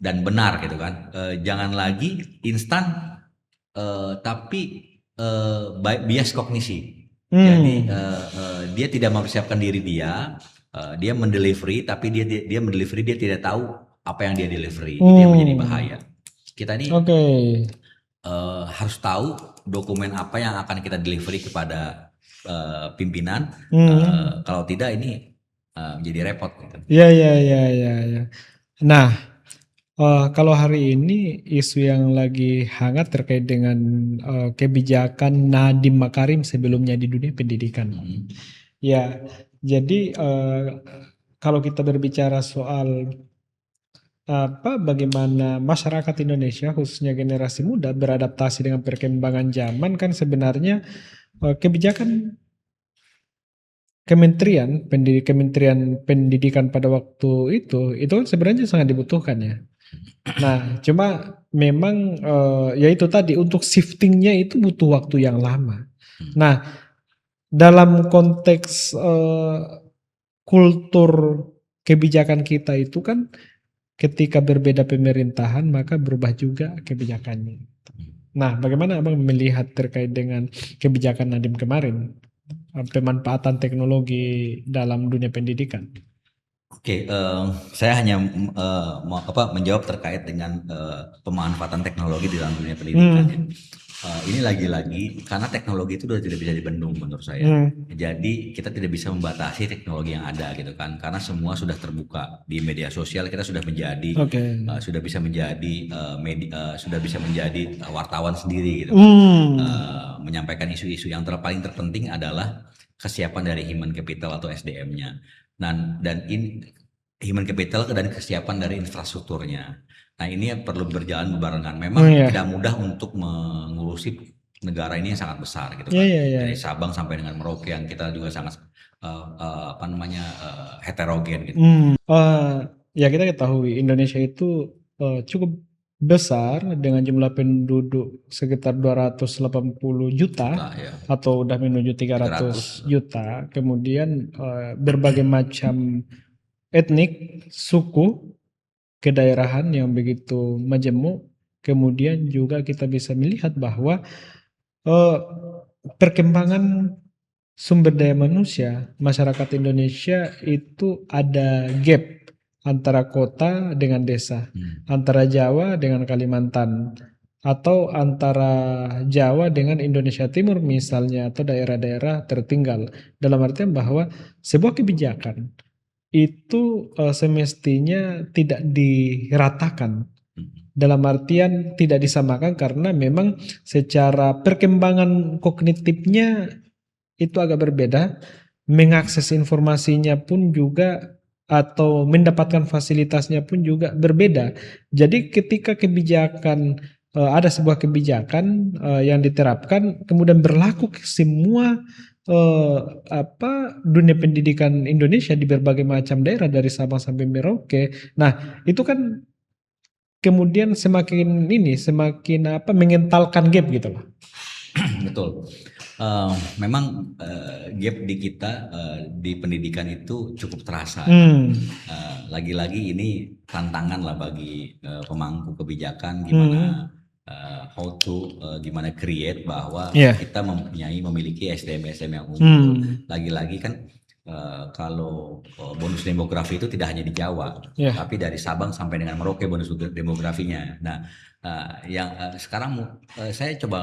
A: dan benar gitu kan. Jangan lagi instan tapi bias kognisi. Jadi dia tidak mempersiapkan diri dia mendelivery, tapi dia mendelivery, dia tidak tahu apa yang dia delivery. Itu yang menjadi bahaya. Kita ini harus tahu dokumen apa yang akan kita delivery kepada pimpinan. Kalau tidak ini jadi repot.
B: Ya. Nah, kalau hari ini isu yang lagi hangat terkait dengan kebijakan Nadiem Makarim sebelumnya di dunia pendidikan. Ya, jadi kalau kita berbicara soal bagaimana masyarakat Indonesia khususnya generasi muda beradaptasi dengan perkembangan zaman, kan sebenarnya kebijakan Kementerian Pendidikan pada waktu itu kan sebenarnya sangat dibutuhkan ya. Nah, cuma memang ya itu tadi, untuk shiftingnya itu butuh waktu yang lama. Nah, dalam konteks kultur kebijakan kita itu kan ketika berbeda pemerintahan maka berubah juga kebijakannya. Nah, bagaimana Abang melihat terkait dengan kebijakan Nadiem kemarin, pemanfaatan teknologi dalam dunia pendidikan?
A: Saya hanya menjawab terkait dengan pemanfaatan teknologi di dalam dunia pendidikan. Ini lagi-lagi karena teknologi itu sudah tidak bisa dibendung menurut saya. Jadi kita tidak bisa membatasi teknologi yang ada gitu kan, karena semua sudah terbuka di media sosial. Kita sudah menjadi sudah bisa menjadi wartawan sendiri gitu. Menyampaikan isu-isu yang paling terpenting adalah kesiapan dari human capital atau SDM-nya. Dan human capital dan kesiapan dari infrastrukturnya. Nah, ini perlu berjalan berbarengan. Memang tidak mudah untuk mengurusi negara ini yang sangat besar gitu kan. Dari Sabang sampai dengan Merauke yang kita juga sangat heterogen gitu.
B: Ya, kita ketahui Indonesia itu cukup besar dengan jumlah penduduk sekitar 280 juta atau udah menuju 300 juta. Kemudian berbagai macam etnik, suku, kedaerahan yang begitu majemuk. Kemudian juga kita bisa melihat bahwa perkembangan sumber daya manusia masyarakat Indonesia itu ada gap antara kota dengan desa, antara Jawa dengan Kalimantan, atau antara Jawa dengan Indonesia Timur misalnya, atau daerah-daerah tertinggal. Dalam artian bahwa sebuah kebijakan itu semestinya tidak diratakan, dalam artian tidak disamakan, karena memang secara perkembangan kognitifnya itu agak berbeda, mengakses informasinya pun juga atau mendapatkan fasilitasnya pun juga berbeda. Jadi ketika ada sebuah kebijakan yang diterapkan kemudian berlaku ke semua dunia pendidikan Indonesia di berbagai macam daerah dari Sabang sampai Merauke. Nah, itu kan kemudian semakin mengentalkan gap gitu loh.
A: Betul. Memang gap di kita di pendidikan itu cukup terasa. Lagi-lagi ini tantangan lah bagi pemangku kebijakan gimana gimana create bahwa kita memiliki SDM yang unggul. Lagi-lagi kan kalau bonus demografi itu tidak hanya di Jawa, tapi dari Sabang sampai dengan Merauke bonus demografinya. Nah, sekarang saya coba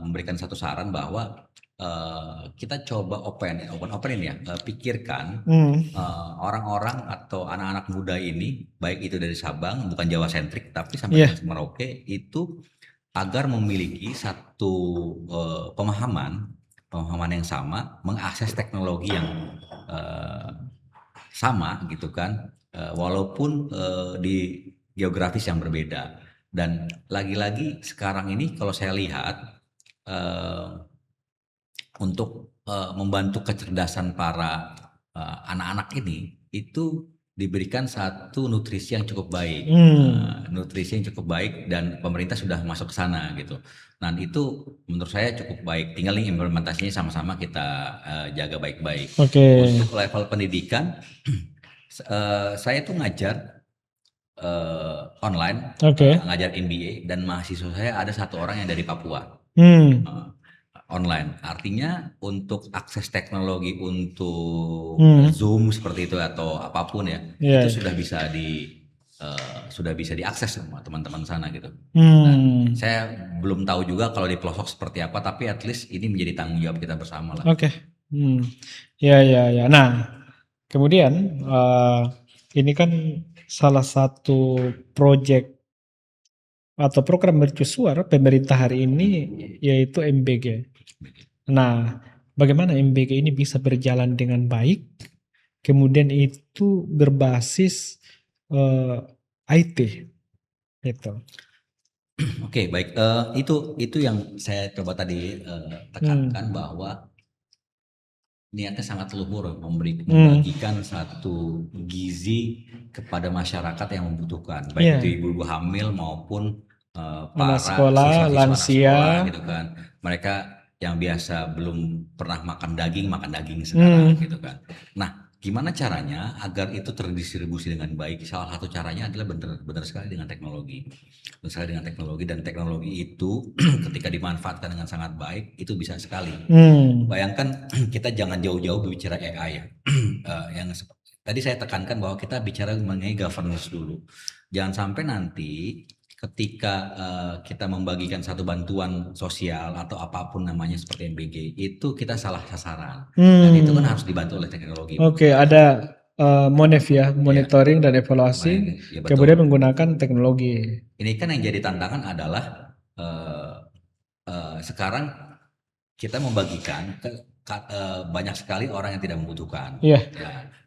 A: memberikan satu saran bahwa kita coba open ya, pikirkan orang-orang atau anak-anak muda ini, baik itu dari Sabang, bukan Jawa sentrik, tapi sampai ke Merauke, itu agar memiliki satu pemahaman yang sama, mengakses teknologi yang sama gitu kan, walaupun di geografis yang berbeda. Dan lagi-lagi sekarang ini kalau saya lihat untuk membantu kecerdasan para anak-anak ini itu diberikan satu nutrisi yang cukup baik, nutrisi yang cukup baik, dan pemerintah sudah masuk ke sana gitu. Nah itu menurut saya cukup baik. Tinggal nih implementasinya sama-sama kita jaga baik-baik. Untuk level pendidikan, saya tuh ngajar online, ngajar MBA, dan mahasiswa saya ada satu orang yang dari Papua. Online, artinya untuk akses teknologi untuk Zoom seperti itu atau apapun itu sudah bisa diakses sama teman-teman sana gitu. Nah, saya belum tahu juga kalau di pelosok seperti apa, tapi at least ini menjadi tanggung jawab kita bersama lah.
B: Ya. Nah, kemudian ini kan salah satu proyek atau program mercusuar pemerintah hari ini yaitu MBG. Nah, bagaimana MBG ini bisa berjalan dengan baik, kemudian itu berbasis IT, gitu.
A: Oke, baik. Itu yang saya coba tadi tekankan bahwa niatnya sangat luhur, membagikan satu gizi kepada masyarakat yang membutuhkan, baik itu ibu-ibu hamil maupun para
B: sekolah, lansia,
A: gitu kan. Mereka yang biasa belum pernah makan daging sekarang gitu kan. Nah, gimana caranya agar itu terdistribusi dengan baik? Salah satu caranya adalah benar sekali dengan teknologi. Dan teknologi itu ketika dimanfaatkan dengan sangat baik itu bisa sekali. Bayangkan kita jangan jauh-jauh berbicara AI ya. Yang tadi saya tekankan bahwa kita bicara mengenai governance dulu. Jangan sampai nanti ketika kita membagikan satu bantuan sosial atau apapun namanya seperti MBG, itu kita salah sasaran. Dan itu kan harus dibantu oleh teknologi.
B: Ada monitoring dan evaluasi, kemudian menggunakan teknologi.
A: Ini kan yang jadi tantangan adalah sekarang kita membagikan banyak sekali orang yang tidak membutuhkan.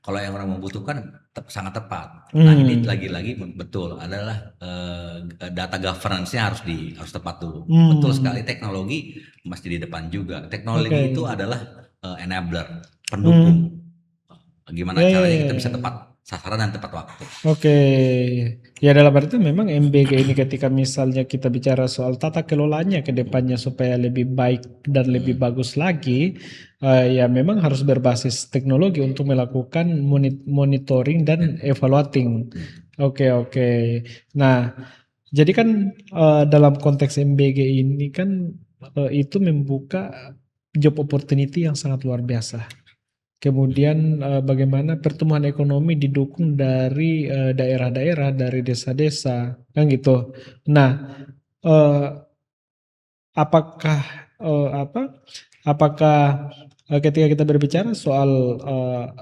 A: Kalau yang orang membutuhkan sangat tepat. Nah ini lagi-lagi betul adalah data governance-nya harus tepat dulu. Betul sekali, teknologi mesti di depan juga. Teknologi itu adalah enabler, pendukung. Gimana caranya kita bisa tepat sasaran dan tepat waktu.
B: Ya dalam arti memang MBG ini ketika misalnya kita bicara soal tata kelolanya ke depannya supaya lebih baik dan lebih bagus lagi, ya memang harus berbasis teknologi untuk melakukan monitoring dan evaluating. Nah, jadi kan dalam konteks MBG ini kan itu membuka job opportunity yang sangat luar biasa. Kemudian bagaimana pertumbuhan ekonomi didukung dari daerah-daerah, dari desa-desa, kan gitu. Nah, apakah ketika kita berbicara soal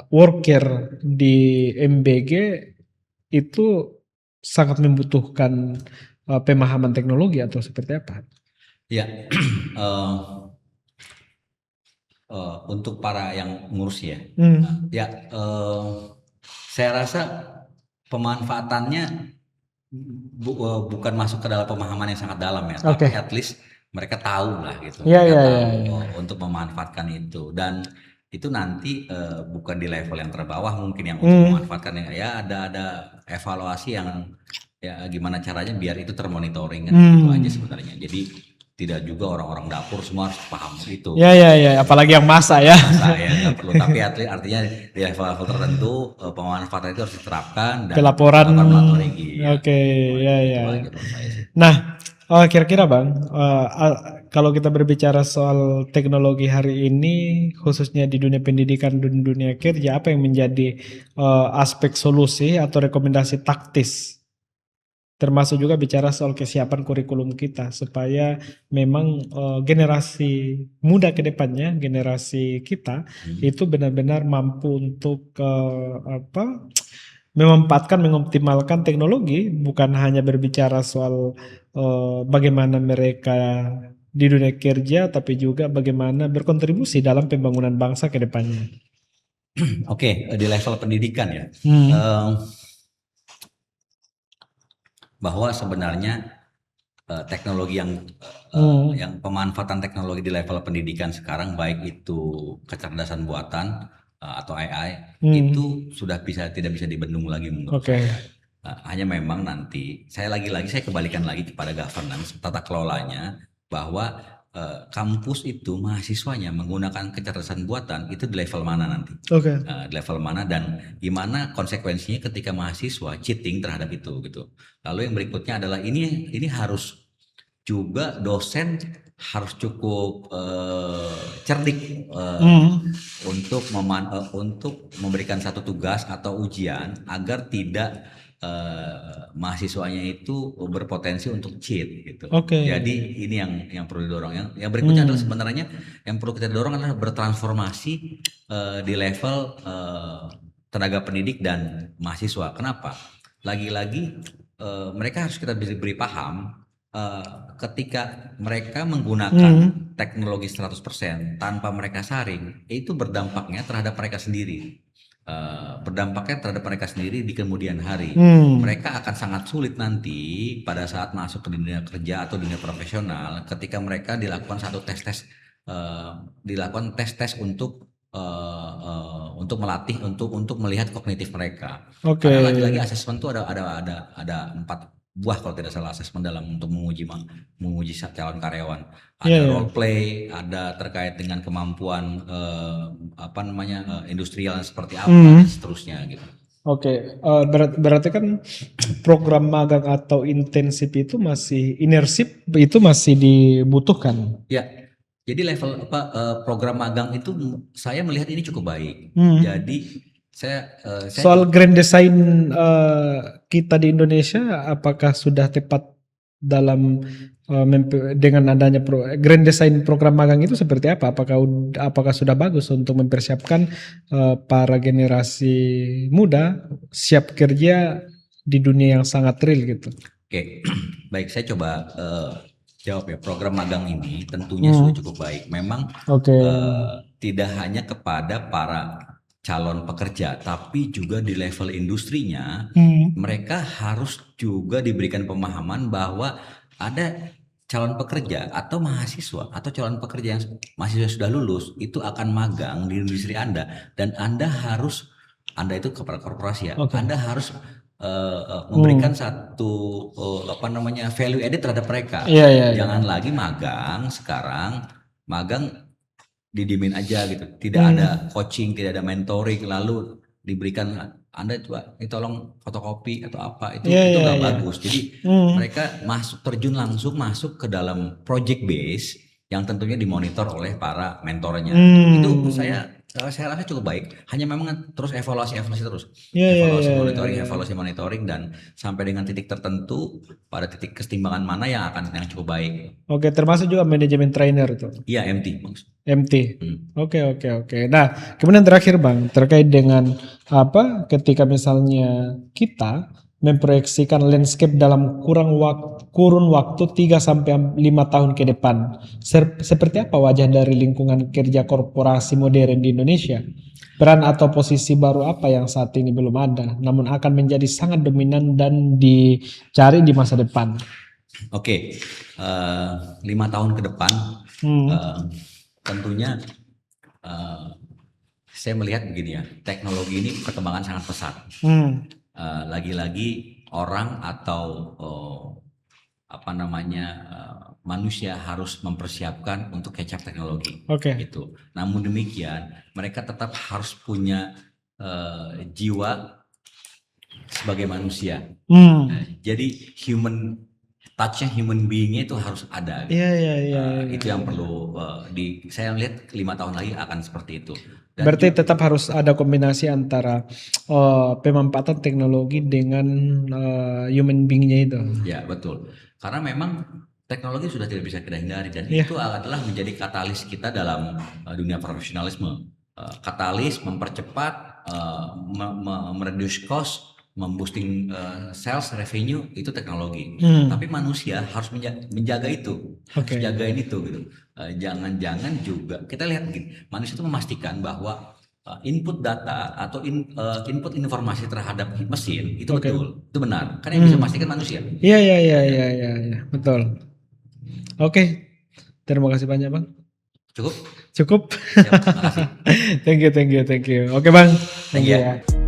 B: worker di MBG itu sangat membutuhkan pemahaman teknologi atau seperti apa?
A: Ya. Untuk para yang ngurus ya, saya rasa pemanfaatannya bukan masuk ke dalam pemahaman yang sangat dalam ya, tapi at least mereka tahu lah gitu, untuk memanfaatkan itu, dan itu nanti bukan di level yang terbawah mungkin yang untuk memanfaatkan ya, ada evaluasi yang ya gimana caranya biar itu termonitoring kan itu aja sebenarnya. Jadi tidak juga orang-orang dapur semua harus paham itu.
B: Ya, apalagi yang masak ya.
A: Masak ya nggak perlu, tapi artinya di level-level tertentu pemanfaatan itu harus diterapkan dan
B: Pelaporan.
A: monitoring.
B: Oke, ya.
A: Aja menurut saya sih.
B: Nah, kira-kira Bang, kalau kita berbicara soal teknologi hari ini, khususnya di dunia pendidikan dan dunia kerja, apa yang menjadi aspek solusi atau rekomendasi taktis? Termasuk juga bicara soal kesiapan kurikulum kita supaya memang generasi muda ke depannya, generasi kita itu benar-benar mampu untuk memanfaatkan, mengoptimalkan teknologi, bukan hanya berbicara soal bagaimana mereka di dunia kerja, tapi juga bagaimana berkontribusi dalam pembangunan bangsa ke depannya.
A: Oke, di level pendidikan ya. Bahwa sebenarnya teknologi yang pemanfaatan teknologi di level pendidikan sekarang, baik itu kecerdasan buatan atau AI, itu sudah tidak bisa dibendung lagi menurut saya. Hanya memang nanti saya kembalikan lagi kepada governance, tata kelolanya, bahwa kampus itu mahasiswanya menggunakan kecerdasan buatan itu di level mana nanti, di level mana dan gimana konsekuensinya ketika mahasiswa cheating terhadap itu gitu. Lalu yang berikutnya adalah ini harus juga dosen harus cukup cerdik untuk memberikan satu tugas atau ujian agar tidak mahasiswanya itu berpotensi untuk cheat gitu. Jadi ini yang perlu didorong. Yang berikutnya adalah sebenarnya yang perlu kita dorong adalah bertransformasi di level tenaga pendidik dan mahasiswa. Kenapa? Lagi-lagi mereka harus kita beri paham ketika mereka menggunakan teknologi 100% tanpa mereka saring, itu berdampaknya terhadap mereka sendiri. Di kemudian hari. Mereka akan sangat sulit nanti pada saat masuk ke dunia kerja atau dunia profesional ketika mereka dilakukan tes untuk melatih untuk melihat kognitif mereka. Karena lagi-lagi asesmen itu ada 4 buah kalau tidak salah asesmen dalam untuk menguji calon karyawan. Ada role play, ada terkait dengan kemampuan industrial seperti apa dan seterusnya gitu.
B: Berarti kan program magang atau intensif itu internship itu masih dibutuhkan.
A: Ya. Jadi level program magang itu saya melihat ini cukup baik. Jadi
B: soal grand design kita di Indonesia, apakah sudah tepat dalam dengan adanya grand design program magang itu seperti apa? Apakah sudah bagus untuk mempersiapkan para generasi muda siap kerja di dunia yang sangat real gitu?
A: Oke, baik, saya coba jawab ya. Program magang ini tentunya sudah cukup baik. Memang tidak hanya kepada para calon pekerja, tapi juga di level industrinya, mereka harus juga diberikan pemahaman bahwa ada calon pekerja atau mahasiswa atau calon pekerja yang mahasiswa sudah lulus itu akan magang di industri Anda, dan Anda itu kepada korporasi ya, Anda harus memberikan satu value added terhadap mereka. Jangan lagi magang sekarang, didimin aja gitu, tidak ada coaching, tidak ada mentoring, lalu diberikan Anda coba tolong fotokopi atau apa, itu nggak bagus. Jadi mereka terjun langsung masuk ke dalam project base yang tentunya dimonitor oleh para mentornya. Itu saya rasa cukup baik. Hanya memang terus evaluasi terus, evaluasi monitoring dan sampai dengan titik tertentu pada titik kesetimbangan mana yang cukup baik.
B: Termasuk juga manajemen trainer itu.
A: Iya, MT.
B: Oke. Nah, kemudian terakhir Bang, terkait dengan ketika misalnya kita memproyeksikan landscape dalam kurun waktu 3-5 tahun ke depan. Seperti apa wajah dari lingkungan kerja korporasi modern di Indonesia? Peran atau posisi baru apa yang saat ini belum ada, namun akan menjadi sangat dominan dan dicari di masa depan?
A: 5 tahun ke depan, tentunya saya melihat begini ya, teknologi ini perkembangan sangat pesat. Lagi-lagi orang atau manusia harus mempersiapkan untuk catch up teknologi. Gitu. Namun demikian, mereka tetap harus punya jiwa sebagai manusia. Jadi touch-nya human being-nya itu harus ada. Itu yang perlu saya lihat 5 tahun lagi akan seperti itu. Dan
B: berarti tetap harus ada kombinasi antara pemanfaatan teknologi dengan human being-nya itu.
A: Ya, betul. Karena memang teknologi sudah tidak bisa kita hindari dan itu adalah menjadi katalis kita dalam dunia profesionalisme. Katalis mempercepat, mereduce cost, memboosting sales revenue itu teknologi. Tapi manusia harus menjaga itu, harus jagain itu gitu. Jangan-jangan juga kita lihat begini, manusia itu memastikan bahwa input data atau input informasi terhadap mesin itu betul, itu benar. Karena yang bisa memastikan manusia.
B: Iya, betul. Oke, terima kasih banyak Bang.
A: Cukup?
B: Cukup.
A: Siap, terima kasih.
B: Thank you. Oke Bang. Thank you.